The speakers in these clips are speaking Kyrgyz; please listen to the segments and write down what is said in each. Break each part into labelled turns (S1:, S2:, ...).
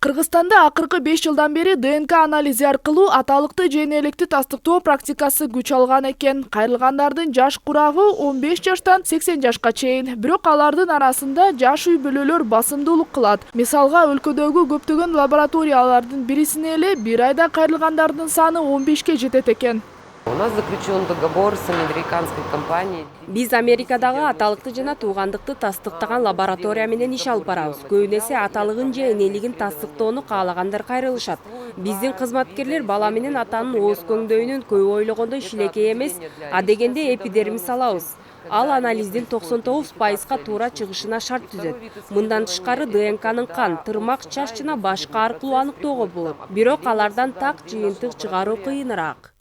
S1: Кыргызстанда акыркы 5 жылдан бери ДНК анализи аркылуу аталыкты женеликти тастыктоо практикасы күч алган экен. Кайрылгандардын жаш курагы 15 жаштан 80 жашка чейин. Бирок алардын арасында жаш үй бүлөлөр басымдуулук кылат. Мисалга, өлкөдөгү көптөгөн лабораториялардын бирисине эле бир айда кайрылгандардын саны 15ке жетет экен.
S2: У нас заключен договор с американской компанией.
S3: Биз Америкадагы аталыкты жана туугандыкты тастыктаган лаборатория менен иш алып барабыз. Көбүнесе аталыгын же энелигин тастыктоону каалагандар кайрылышат. Биздин кызматкерлер бала менен атанын ооз көңдөйүнүн көп ойлогондой шилекей эмес, а дегенде эпидермис алабыз. Ал анализдин 99%га туура чыгышына шарт түзөт. Мындан тышкары ДНКнын кан, тырмак, чач жана башка аркылуу аныктоого болот. Бирок алардан так жыйынтык чыгаруу кыйыныраак.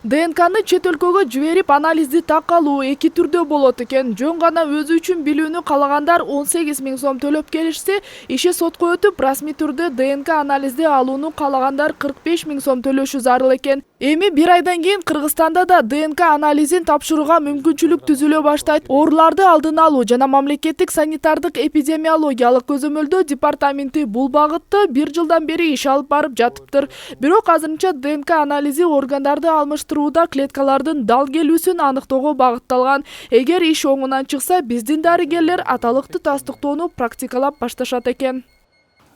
S1: ДНКны чет өлкөгө жиберип анализди так алуу эки түрдө болот экен. Жөн гана өзү үчүн билүүнү каалагандар 18 000 сом төлөп келишсе, иши сотко өтүп, расмий түрдө ДНК анализди алууну каалагандар 45 000 сом төлөшү зарыл экен. Эми бир айдан кийин Кыргызстанда да ДНК анализин тапшырууга мүмкүнчүлүк түзүлө баштайт. Ооруларды алдын алуу жана мамлекеттик санитардык эпидемиологиялык көзөмөлдөө департаменти бул багытта бир жылдан бери иш алып барып жатыптыр. Бирок азырынча ДНК анализи органдарды алмаштырууда клеткалардын дал келүүсүн аныктоого багытталган. Эгер иш оңунан чыкса, биздин дарыгерлер аталыкты тастыктоону практикалап башташат экен.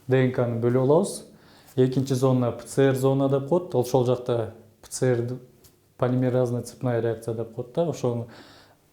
S4: ДНКны бөлүп алабыз. Экинчи зона ПЦР зона деп коет. Ошол жакта ПЦР полимеразная цепная реакция деп коет да. Ошол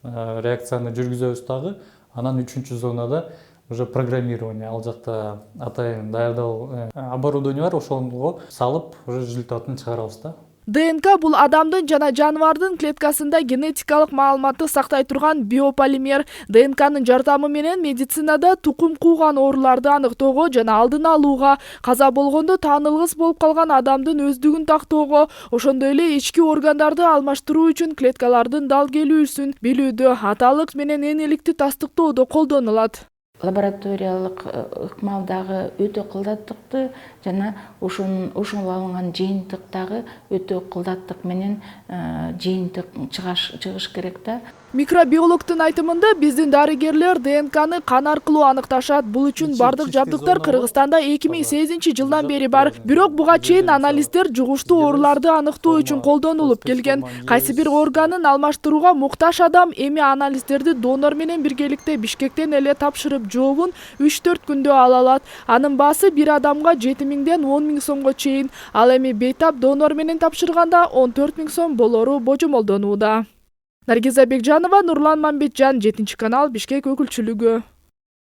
S4: реакцияны жүргүзөбүз дагы. Анан үчүнчү зонада уже программирование, ал жакта атайын даярдалуу оборудование бар, ошого салып, уже результатын чыгарабыз да.
S1: ДНК бул адамдын жана жаныбардын клеткасында генетикалык маалыматты сактай турган биополимер. ДНКнын жардамы менен медицинада тукум кууган ооруларды аныктоого жана алдын алууга, каза болгондо таанылгыс болуп калган адамдын өздүгүн тактоого, ошондой эле ички органдарды алмаштыруу үчүн клеткалардын дал келүүсүн билүүдө аталык менен энеликти тастыктоодо колдонулат.
S5: Лабораториялык ыкмалдагы өтө кылдаттыкты жана ошол алынган жыйынтыктагы өтө кылдаттык менен жыйынтык чыгыш керек да.
S1: Микробиологтун айтымында биздин дарыгерлер ДНКны кан аркылуу аныкташат. Бул үчүн бардык жабдыктар Кыргызстанда 2008-жылдан бери бар. Бирок буга чейин анализдер жугуштуу ооруларды аныктоо үчүн колдонулуп келген. Кайсы бир органын алмаштырууга муктаж адам эми анализдерди донор менен биргеликте Бишкектен эле тапшырып, жообун 3-4 күндө ала алат. Анын баасы бир адамга 7 000ден 10 000 сомго чейин. Ал эми бейтап донор менен тапшырганда 14 000 сом болору божомолдонууда. Наргиза Бекжанова, Нурлан Мамбетжан, 7 канал, Бишкек өкүлчүлүгү.